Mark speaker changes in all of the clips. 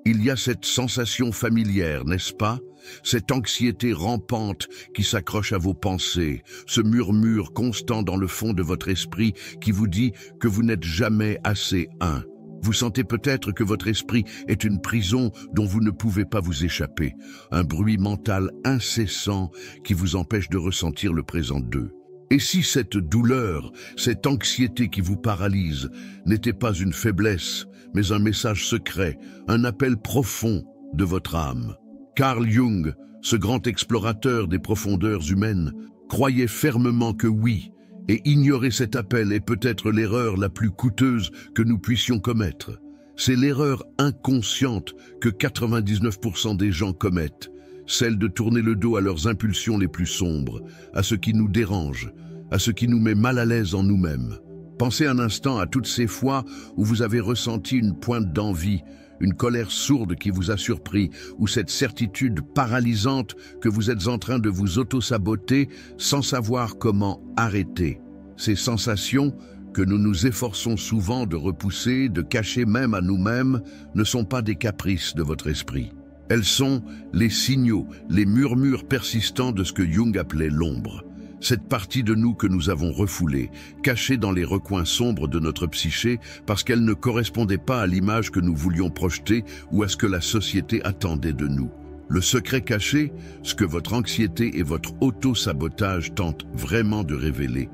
Speaker 1: Il y a cette sensation familière, n'est-ce pas? Cette anxiété rampante qui s'accroche à vos pensées, ce murmure constant dans le fond de votre esprit qui vous dit que vous n'êtes jamais assez un. Vous sentez peut-être que votre esprit est une prison dont vous ne pouvez pas vous échapper, un bruit mental incessant qui vous empêche de ressentir le présent d'eux. Et si cette douleur, cette anxiété qui vous paralyse n'était pas une faiblesse, mais un message secret, un appel profond de votre âme? Carl Jung, ce grand explorateur des profondeurs humaines, croyait fermement que oui, et ignorer cet appel est peut-être l'erreur la plus coûteuse que nous puissions commettre. C'est l'erreur inconsciente que 99% des gens commettent, celle de tourner le dos à leurs impulsions les plus sombres, à ce qui nous dérange, à ce qui nous met mal à l'aise en nous-mêmes. Pensez un instant à toutes ces fois où vous avez ressenti une pointe d'envie, une colère sourde qui vous a surpris, ou cette certitude paralysante que vous êtes en train de vous auto-saboter sans savoir comment arrêter. Ces sensations que nous nous efforçons souvent de repousser, de cacher même à nous-mêmes, ne sont pas des caprices de votre esprit. Elles sont les signaux, les murmures persistants de ce que Jung appelait l'ombre. Cette partie de nous que nous avons refoulée, cachée dans les recoins sombres de notre psyché parce qu'elle ne correspondait pas à l'image que nous voulions projeter ou à ce que la société attendait de nous. Le secret caché, ce que votre anxiété et votre auto-sabotage tentent vraiment de révéler,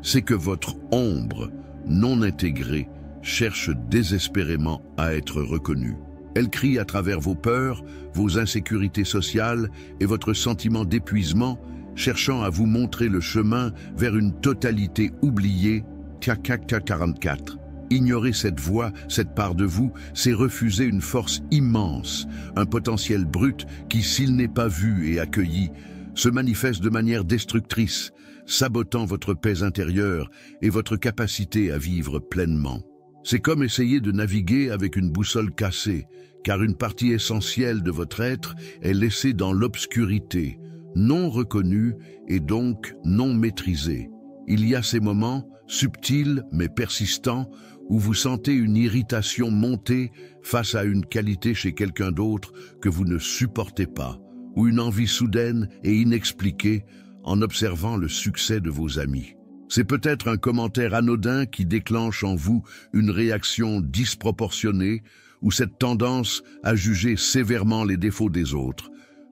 Speaker 1: c'est que votre ombre, non intégrée, cherche désespérément à être reconnue. Elle crie à travers vos peurs, vos insécurités sociales et votre sentiment d'épuisement, cherchant à vous montrer le chemin vers une totalité oubliée. 44. Ignorer cette voix, cette part de vous, c'est refuser une force immense, un potentiel brut qui, s'il n'est pas vu et accueilli, se manifeste de manière destructrice, sabotant votre paix intérieure et votre capacité à vivre pleinement. C'est comme essayer de naviguer avec une boussole cassée, car une partie essentielle de votre être est laissée dans l'obscurité, non reconnue et donc non maîtrisée. Il y a ces moments, subtils mais persistants, où vous sentez une irritation monter face à une qualité chez quelqu'un d'autre que vous ne supportez pas, ou une envie soudaine et inexpliquée en observant le succès de vos amis. C'est peut-être un commentaire anodin qui déclenche en vous une réaction disproportionnée ou cette tendance à juger sévèrement les défauts des autres,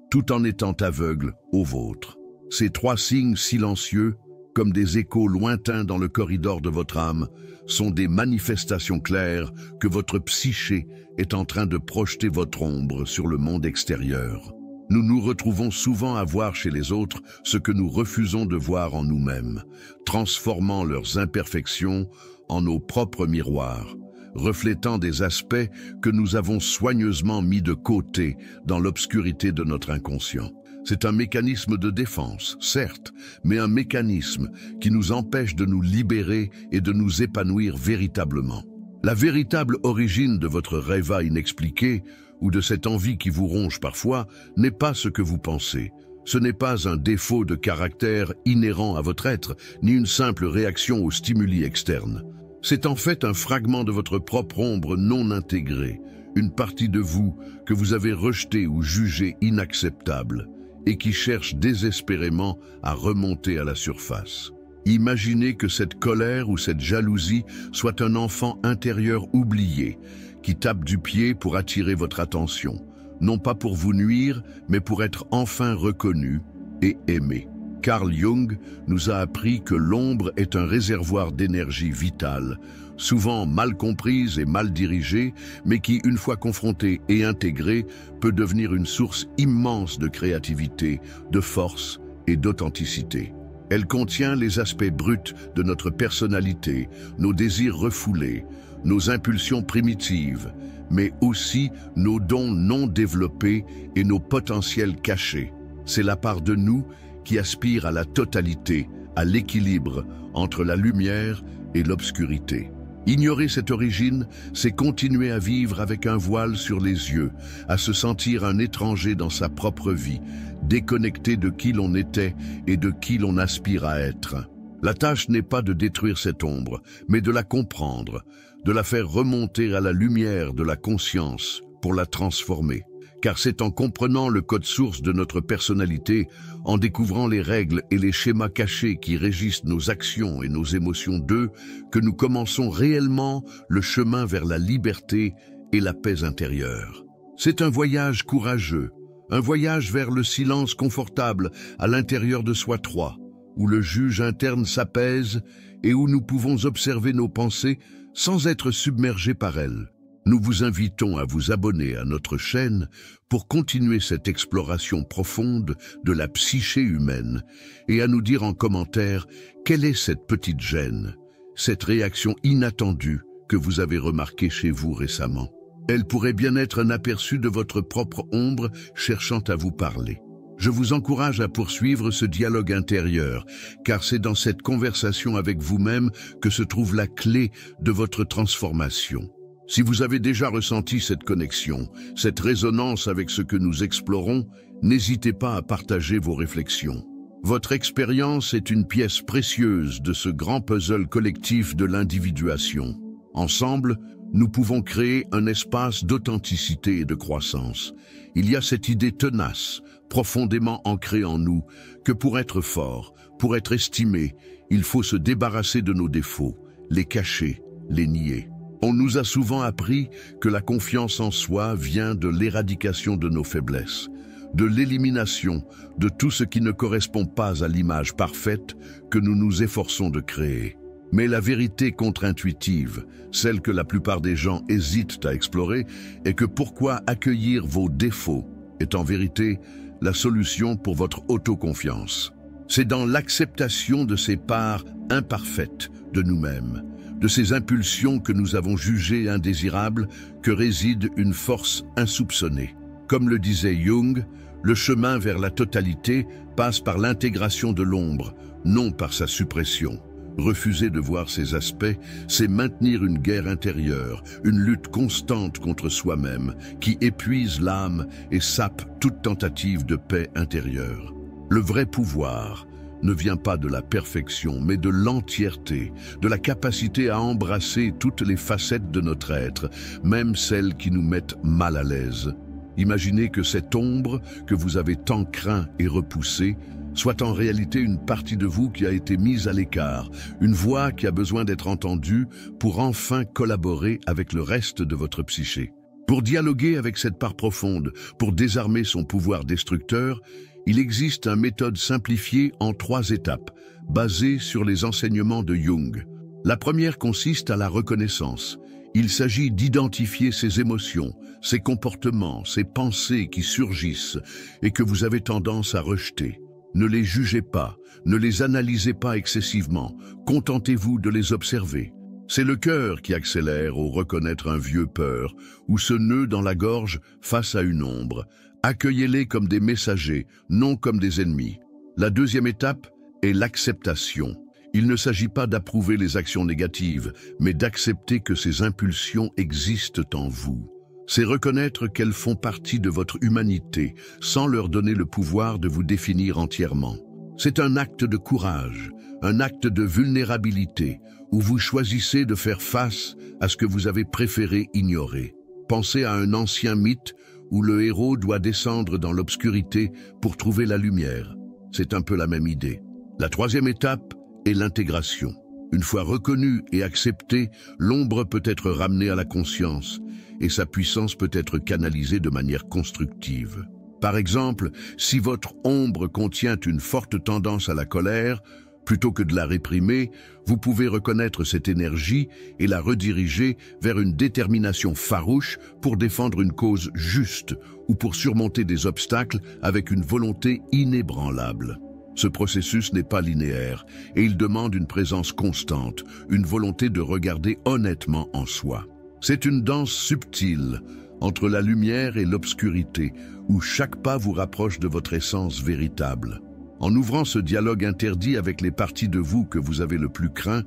Speaker 1: tout en étant aveugle aux vôtres. Ces trois signes silencieux, comme des échos lointains dans le corridor de votre âme, sont des manifestations claires que votre psyché est en train de projeter votre ombre sur le monde extérieur. Nous nous retrouvons souvent à voir chez les autres ce que nous refusons de voir en nous-mêmes, transformant leurs imperfections en nos propres miroirs, reflétant des aspects que nous avons soigneusement mis de côté dans l'obscurité de notre inconscient. C'est un mécanisme de défense, certes, mais un mécanisme qui nous empêche de nous libérer et de nous épanouir véritablement. La véritable origine de votre rêva inexpliqué ou de cette envie qui vous ronge parfois n'est pas ce que vous pensez. Ce n'est pas un défaut de caractère inhérent à votre être, ni une simple réaction aux stimuli externes. C'est en fait un fragment de votre propre ombre non intégrée, une partie de vous que vous avez rejetée ou jugée inacceptable et qui cherche désespérément à remonter à la surface. Imaginez que cette colère ou cette jalousie soit un enfant intérieur oublié qui tape du pied pour attirer votre attention, non pas pour vous nuire, mais pour être enfin reconnu et aimé. Carl Jung nous a appris que l'ombre est un réservoir d'énergie vitale, souvent mal comprise et mal dirigée, mais qui, une fois confrontée et intégrée, peut devenir une source immense de créativité, de force et d'authenticité. Elle contient les aspects bruts de notre personnalité, nos désirs refoulés, nos impulsions primitives, mais aussi nos dons non développés et nos potentiels cachés. C'est la part de nous qui aspire à la totalité, à l'équilibre entre la lumière et l'obscurité. Ignorer cette origine, c'est continuer à vivre avec un voile sur les yeux, à se sentir un étranger dans sa propre vie, déconnecté de qui l'on était et de qui l'on aspire à être. La tâche n'est pas de détruire cette ombre, mais de la comprendre, de la faire remonter à la lumière de la conscience, pour la transformer. Car c'est en comprenant le code source de notre personnalité, en découvrant les règles et les schémas cachés qui régissent nos actions et nos émotions d'eux, que nous commençons réellement le chemin vers la liberté et la paix intérieure. C'est un voyage courageux, un voyage vers le silence confortable à l'intérieur de soi trois, où le juge interne s'apaise et où nous pouvons observer nos pensées sans être submergés par elles. Nous vous invitons à vous abonner à notre chaîne pour continuer cette exploration profonde de la psyché humaine et à nous dire en commentaire quelle est cette petite gêne, cette réaction inattendue que vous avez remarquée chez vous récemment. Elle pourrait bien être un aperçu de votre propre ombre cherchant à vous parler. Je vous encourage à poursuivre ce dialogue intérieur, car c'est dans cette conversation avec vous-même que se trouve la clé de votre transformation. Si vous avez déjà ressenti cette connexion, cette résonance avec ce que nous explorons, n'hésitez pas à partager vos réflexions. Votre expérience est une pièce précieuse de ce grand puzzle collectif de l'individuation. Ensemble, nous pouvons créer un espace d'authenticité et de croissance. Il y a cette idée tenace, profondément ancrée en nous, que pour être fort, pour être estimé, il faut se débarrasser de nos défauts, les cacher, les nier. On nous a souvent appris que la confiance en soi vient de l'éradication de nos faiblesses, de l'élimination de tout ce qui ne correspond pas à l'image parfaite que nous nous efforçons de créer. Mais la vérité contre-intuitive, celle que la plupart des gens hésitent à explorer, est que pourquoi accueillir vos défauts est en vérité la solution pour votre autoconfiance. C'est dans l'acceptation de ces parts imparfaites de nous-mêmes, de ces impulsions que nous avons jugées indésirables, que réside une force insoupçonnée. Comme le disait Jung, le chemin vers la totalité passe par l'intégration de l'ombre, non par sa suppression. Refuser de voir ces aspects, c'est maintenir une guerre intérieure, une lutte constante contre soi-même, qui épuise l'âme et sape toute tentative de paix intérieure. Le vrai pouvoir ne vient pas de la perfection, mais de l'entièreté, de la capacité à embrasser toutes les facettes de notre être, même celles qui nous mettent mal à l'aise. Imaginez que cette ombre que vous avez tant craint et repoussée soit en réalité une partie de vous qui a été mise à l'écart, une voix qui a besoin d'être entendue pour enfin collaborer avec le reste de votre psyché. Pour dialoguer avec cette part profonde, pour désarmer son pouvoir destructeur, il existe une méthode simplifiée en 3 étapes, basée sur les enseignements de Jung. La première consiste à la reconnaissance. Il s'agit d'identifier ces émotions, ces comportements, ces pensées qui surgissent et que vous avez tendance à rejeter. Ne les jugez pas, ne les analysez pas excessivement, contentez-vous de les observer. C'est le cœur qui accélère au reconnaître un vieux peur ou ce nœud dans la gorge face à une ombre. Accueillez-les comme des messagers, non comme des ennemis. La deuxième étape est l'acceptation. Il ne s'agit pas d'approuver les actions négatives, mais d'accepter que ces impulsions existent en vous. C'est reconnaître qu'elles font partie de votre humanité, sans leur donner le pouvoir de vous définir entièrement. C'est un acte de courage, un acte de vulnérabilité, où vous choisissez de faire face à ce que vous avez préféré ignorer. Pensez à un ancien mythe où le héros doit descendre dans l'obscurité pour trouver la lumière. C'est un peu la même idée. La troisième étape est l'intégration. Une fois reconnue et acceptée, l'ombre peut être ramenée à la conscience et sa puissance peut être canalisée de manière constructive. Par exemple, si votre ombre contient une forte tendance à la colère, plutôt que de la réprimer, vous pouvez reconnaître cette énergie et la rediriger vers une détermination farouche pour défendre une cause juste ou pour surmonter des obstacles avec une volonté inébranlable. Ce processus n'est pas linéaire et il demande une présence constante, une volonté de regarder honnêtement en soi. C'est une danse subtile entre la lumière et l'obscurité où chaque pas vous rapproche de votre essence véritable. En ouvrant ce dialogue interdit avec les parties de vous que vous avez le plus craint,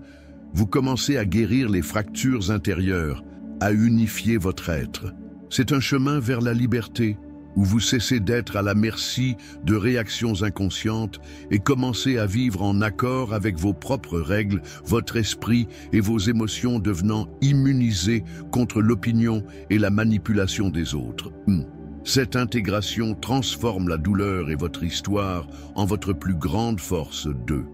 Speaker 1: vous commencez à guérir les fractures intérieures, à unifier votre être. C'est un chemin vers la liberté, où vous cessez d'être à la merci de réactions inconscientes et commencez à vivre en accord avec vos propres règles, votre esprit et vos émotions devenant immunisés contre l'opinion et la manipulation des autres. Cette intégration transforme la douleur et votre histoire en votre plus grande force d'eux.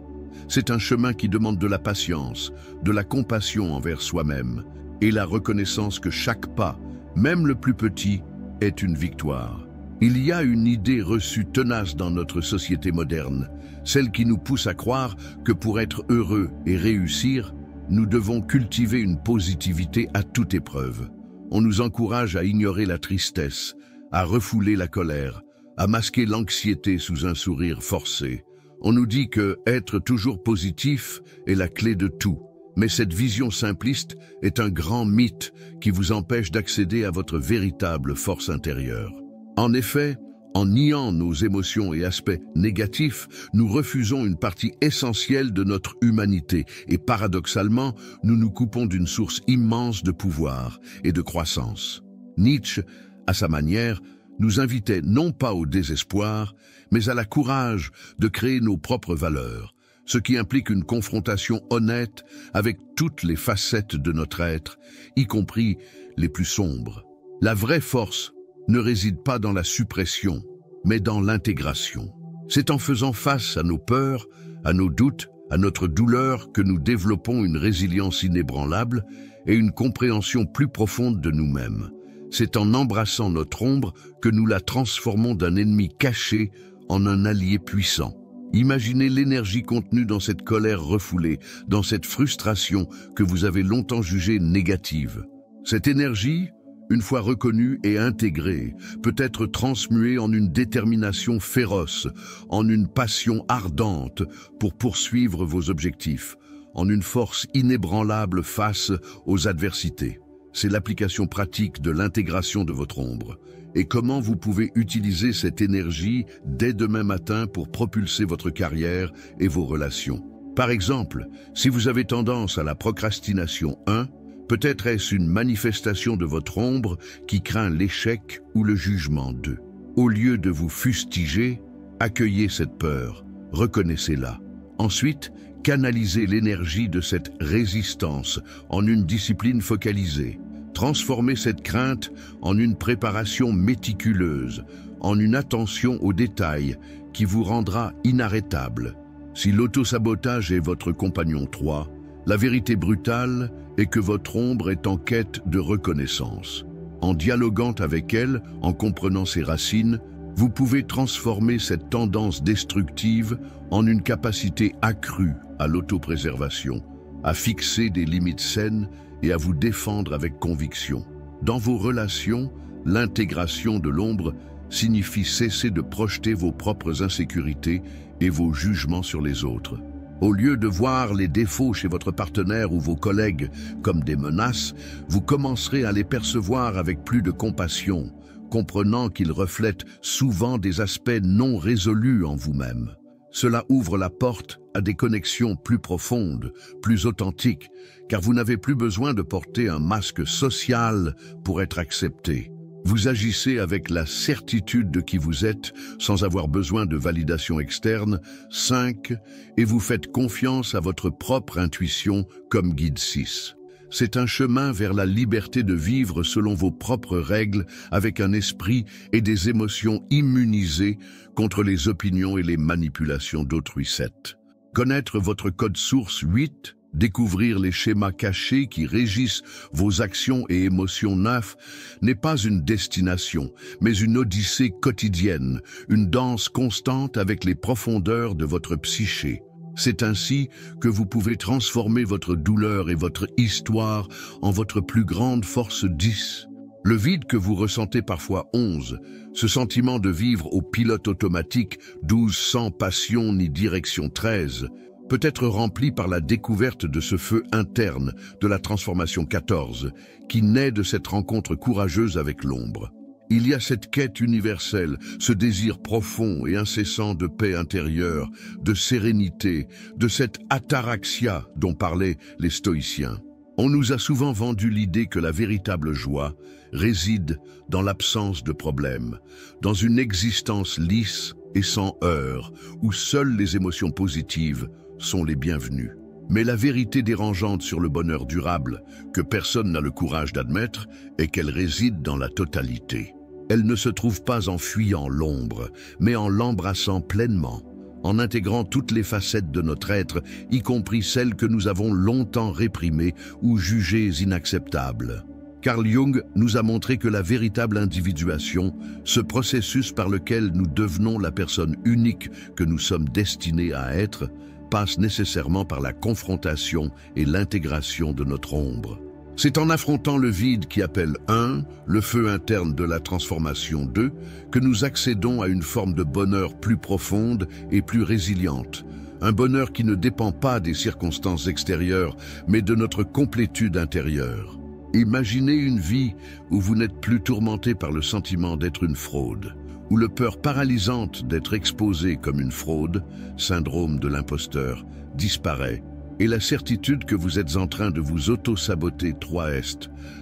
Speaker 1: C'est un chemin qui demande de la patience, de la compassion envers soi-même et la reconnaissance que chaque pas, même le plus petit, est une victoire. Il y a une idée reçue tenace dans notre société moderne, celle qui nous pousse à croire que pour être heureux et réussir, nous devons cultiver une positivité à toute épreuve. On nous encourage à ignorer la tristesse, à refouler la colère, à masquer l'anxiété sous un sourire forcé. On nous dit que être toujours positif est la clé de tout. Mais cette vision simpliste est un grand mythe qui vous empêche d'accéder à votre véritable force intérieure. En effet, en niant nos émotions et aspects négatifs, nous refusons une partie essentielle de notre humanité et paradoxalement, nous nous coupons d'une source immense de pouvoir et de croissance. Nietzsche, à sa manière, nous invitait non pas au désespoir, mais à la courage de créer nos propres valeurs, ce qui implique une confrontation honnête avec toutes les facettes de notre être, y compris les plus sombres. La vraie force ne réside pas dans la suppression, mais dans l'intégration. C'est en faisant face à nos peurs, à nos doutes, à notre douleur que nous développons une résilience inébranlable et une compréhension plus profonde de nous-mêmes. C'est en embrassant notre ombre que nous la transformons d'un ennemi caché en un allié puissant. Imaginez l'énergie contenue dans cette colère refoulée, dans cette frustration que vous avez longtemps jugée négative. Cette énergie, une fois reconnue et intégrée, peut être transmuée en une détermination féroce, en une passion ardente pour poursuivre vos objectifs, en une force inébranlable face aux adversités. C'est l'application pratique de l'intégration de votre ombre. Et comment vous pouvez utiliser cette énergie dès demain matin pour propulser votre carrière et vos relations. Par exemple, si vous avez tendance à la procrastination 1, peut-être est-ce une manifestation de votre ombre qui craint l'échec ou le jugement 2. Au lieu de vous fustiger, accueillez cette peur, reconnaissez-la. Ensuite, canalisez l'énergie de cette résistance en une discipline focalisée. Transformez cette crainte en une préparation méticuleuse, en une attention aux détails qui vous rendra inarrêtable. Si l'autosabotage est votre compagnon 3, la vérité brutale est que votre ombre est en quête de reconnaissance. En dialoguant avec elle, en comprenant ses racines, vous pouvez transformer cette tendance destructive en une capacité accrue à l'autopréservation, à fixer des limites saines et à vous défendre avec conviction. Dans vos relations, l'intégration de l'ombre signifie cesser de projeter vos propres insécurités et vos jugements sur les autres. Au lieu de voir les défauts chez votre partenaire ou vos collègues comme des menaces, vous commencerez à les percevoir avec plus de compassion, comprenant qu'ils reflètent souvent des aspects non résolus en vous-même. Cela ouvre la porte à des connexions plus profondes, plus authentiques, car vous n'avez plus besoin de porter un masque social pour être accepté. Vous agissez avec la certitude de qui vous êtes, sans avoir besoin de validation externe. 5. Et vous faites confiance à votre propre intuition comme guide 6. C'est un chemin vers la liberté de vivre selon vos propres règles, avec un esprit et des émotions immunisés contre les opinions et les manipulations d'autrui. 7. Connaître votre code source 8. Découvrir les schémas cachés qui régissent vos actions et émotions 9 n'est pas une destination, mais une odyssée quotidienne, une danse constante avec les profondeurs de votre psyché. C'est ainsi que vous pouvez transformer votre douleur et votre histoire en votre plus grande force 10. Le vide que vous ressentez parfois 11, ce sentiment de vivre au pilote automatique 12 sans passion ni direction 13, peut être rempli par la découverte de ce feu interne de la transformation 14, qui naît de cette rencontre courageuse avec l'ombre. Il y a cette quête universelle, ce désir profond et incessant de paix intérieure, de sérénité, de cette ataraxia dont parlaient les stoïciens. On nous a souvent vendu l'idée que la véritable joie réside dans l'absence de problèmes, dans une existence lisse et sans heurts, où seules les émotions positives sont les bienvenues. Mais la vérité dérangeante sur le bonheur durable, que personne n'a le courage d'admettre, est qu'elle réside dans la totalité. Elle ne se trouve pas en fuyant l'ombre, mais en l'embrassant pleinement, en intégrant toutes les facettes de notre être, y compris celles que nous avons longtemps réprimées ou jugées inacceptables. Carl Jung nous a montré que la véritable individuation, ce processus par lequel nous devenons la personne unique que nous sommes destinés à être, passe nécessairement par la confrontation et l'intégration de notre ombre. C'est en affrontant le vide qui appelle 1, le feu interne de la transformation 2, que nous accédons à une forme de bonheur plus profonde et plus résiliente. Un bonheur qui ne dépend pas des circonstances extérieures, mais de notre complétude intérieure. Imaginez une vie où vous n'êtes plus tourmenté par le sentiment d'être une fraude, où la peur paralysante d'être exposé comme une fraude, syndrome de l'imposteur, disparaît, et la certitude que vous êtes en train de vous auto-saboter 3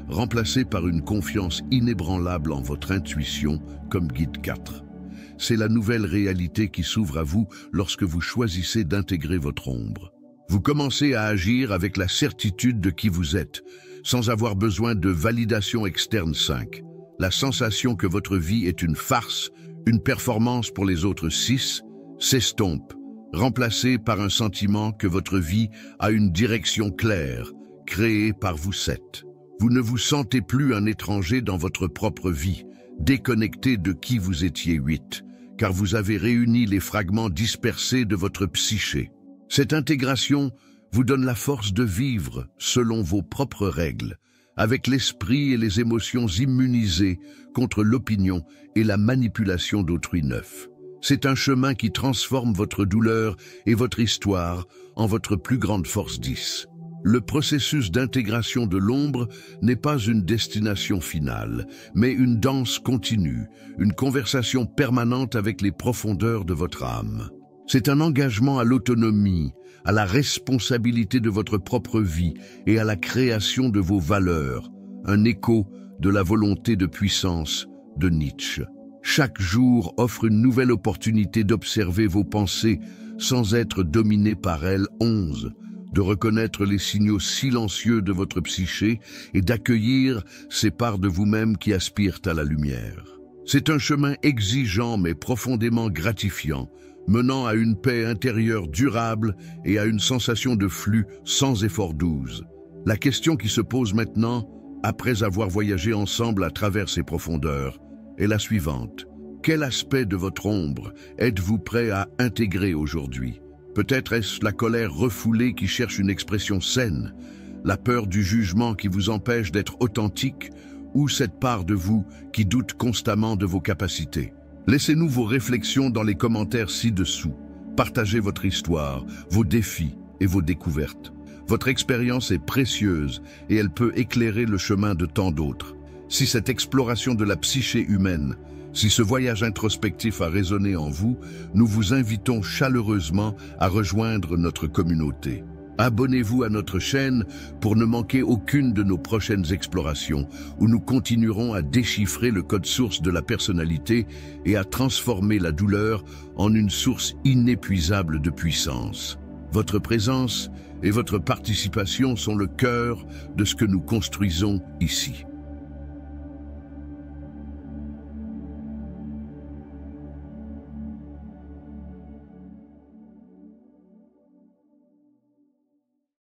Speaker 1: remplacée par une confiance inébranlable en votre intuition comme guide 4. C'est la nouvelle réalité qui s'ouvre à vous lorsque vous choisissez d'intégrer votre ombre. Vous commencez à agir avec la certitude de qui vous êtes, sans avoir besoin de validation externe 5. La sensation que votre vie est une farce, une performance pour les autres 6, s'estompe, remplacée par un sentiment que votre vie a une direction claire, créée par vous 7. Vous ne vous sentez plus un étranger dans votre propre vie, déconnecté de qui vous étiez 8, car vous avez réuni les fragments dispersés de votre psyché. Cette intégration vous donne la force de vivre selon vos propres règles, avec l'esprit et les émotions immunisées contre l'opinion et la manipulation d'autrui 9. C'est un chemin qui transforme votre douleur et votre histoire en votre plus grande force 10. Le processus d'intégration de l'ombre n'est pas une destination finale, mais une danse continue, une conversation permanente avec les profondeurs de votre âme. C'est un engagement à l'autonomie, à la responsabilité de votre propre vie et à la création de vos valeurs, un écho de la volonté de puissance de Nietzsche. Chaque jour offre une nouvelle opportunité d'observer vos pensées sans être dominé par elles. 11. De reconnaître les signaux silencieux de votre psyché et d'accueillir ces parts de vous-même qui aspirent à la lumière. C'est un chemin exigeant mais profondément gratifiant, menant à une paix intérieure durable et à une sensation de flux sans effort 12. La question qui se pose maintenant, après avoir voyagé ensemble à travers ces profondeurs, est la suivante. Quel aspect de votre ombre êtes-vous prêt à intégrer aujourd'hui? Peut-être est-ce la colère refoulée qui cherche une expression saine, la peur du jugement qui vous empêche d'être authentique, ou cette part de vous qui doute constamment de vos capacités? Laissez-nous vos réflexions dans les commentaires ci-dessous. Partagez votre histoire, vos défis et vos découvertes. Votre expérience est précieuse et elle peut éclairer le chemin de tant d'autres. Si cette exploration de la psyché humaine, si ce voyage introspectif a résonné en vous, nous vous invitons chaleureusement à rejoindre notre communauté. Abonnez-vous à notre chaîne pour ne manquer aucune de nos prochaines explorations, où nous continuerons à déchiffrer le code source de la personnalité et à transformer la douleur en une source inépuisable de puissance. Votre présence et votre participation sont le cœur de ce que nous construisons ici.